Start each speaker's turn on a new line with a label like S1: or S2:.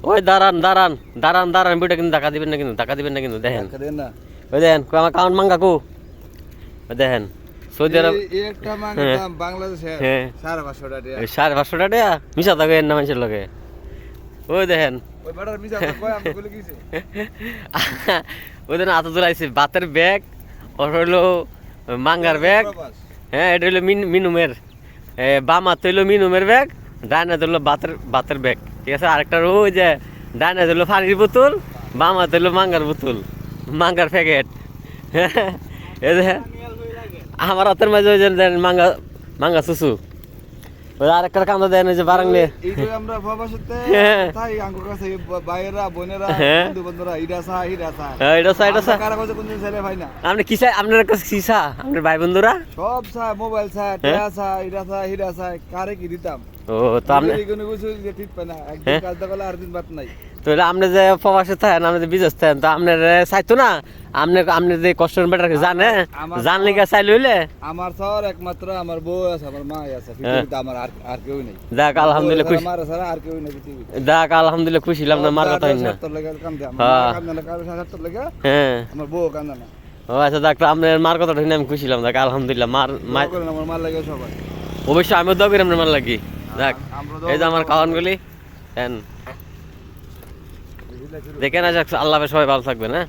S1: ওই দাঁড়ান দাঁড়ান দাঁড়ান দাঁড়ান ভিডিও কিন্তু টাকা দিবেন না, কিন্তু টাকা দিবেন না, কিন্তু দেখেন ওই দেখেন আমার কাউন্ট মাঙ্গা কু ওই দেখেন সৌদি আরব
S2: একটা মাঙ্গা দাম বাংলাদেশে 550 টাকা।
S1: 550 টাকা মিশা থাকে না মানুষের লগে। ওই দেখেন
S2: ওই বাটার মিছা কথা কয় আমি বলে গেছি।
S1: ওই দেখেন আতো চলাইছে বাতের ব্যাগ, ওর হইলো মাঙ্গার ব্যাগ। হ্যাঁ এটা হইলো মিনুমের, বাম হাত হইলো মিনুমের ব্যাগ, ডান হাত হইলো বাতের ব্যাগ, ঠিক আছে। আরেকটা ওই যে ডান হাত হইলো পানির বোতল, বাম হাত হইলো মাঙ্গার বোতল, মাঙ্গার প্যাকেট। এই যে আমার হাতের মাঝে ওই যে মাঙ্গা সুসু, ওই আরেকটা কান্দা দেন ওই যে বারাংলে।
S2: এই যে আমরা প্রবাসীতে তাই আঙ্গুর কাছে ভাইয়েরা বোনেরা বন্ধু বান্ধবরা ইডা চা
S1: এটা
S2: কারা কাছে কোন ছেলে ভাই না।
S1: আপনি কি চাই, আপনার কাছে কি চা, আপনার ভাই বন্ধুরা
S2: সব চা, মোবাইল চা, টিয়া চা, ইডা চা, হিরা চা, কারে কি দিতাম।
S1: ও তো আপনি
S2: কোনো কিছু যে ঠিক পায় না, একদিন কাজ দেখালে আর দিন বাদ নাই।
S1: তো আপনি যে প্রবাসে থাকেন, আপনি যে বিদেশ থাকেন, তো আপনার চাইতো না আপনি যে কষ্টের বেটার জানে জানলে গা চাইলে হইলে।
S2: আমার স্যার একমাত্র আমার বউ আছে, আমার মা আছে পৃথিবীতে, আমার আর কেউ নেই।
S1: দেখ আলহামদুলিল্লাহ খুশি,
S2: আমার ছাড়া আর কেউ নেই পৃথিবীতে।
S1: দেখ আলহামদুলিল্লাহ খুশি হলাম না, মার কথা হইল না।
S2: তোর লাগা কাম দে, আমার কাম না কারো সাথে তোর লাগা,
S1: হ্যাঁ
S2: আমার বউ কাম না।
S1: ও আচ্ছা দেখ আপনার মার কথা হইলে আমি খুশি হলাম। দেখ আলহামদুলিল্লাহ মার
S2: আমার মার লাগে সবাই।
S1: অবশ্যই আমিও দোয়া করি আপনার মার লাগি। দেখ এই যে আমার খাওয়ানগুলি দেন দেখেন, আল্লাহ সবাই ভালো থাকবেন। হ্যাঁ।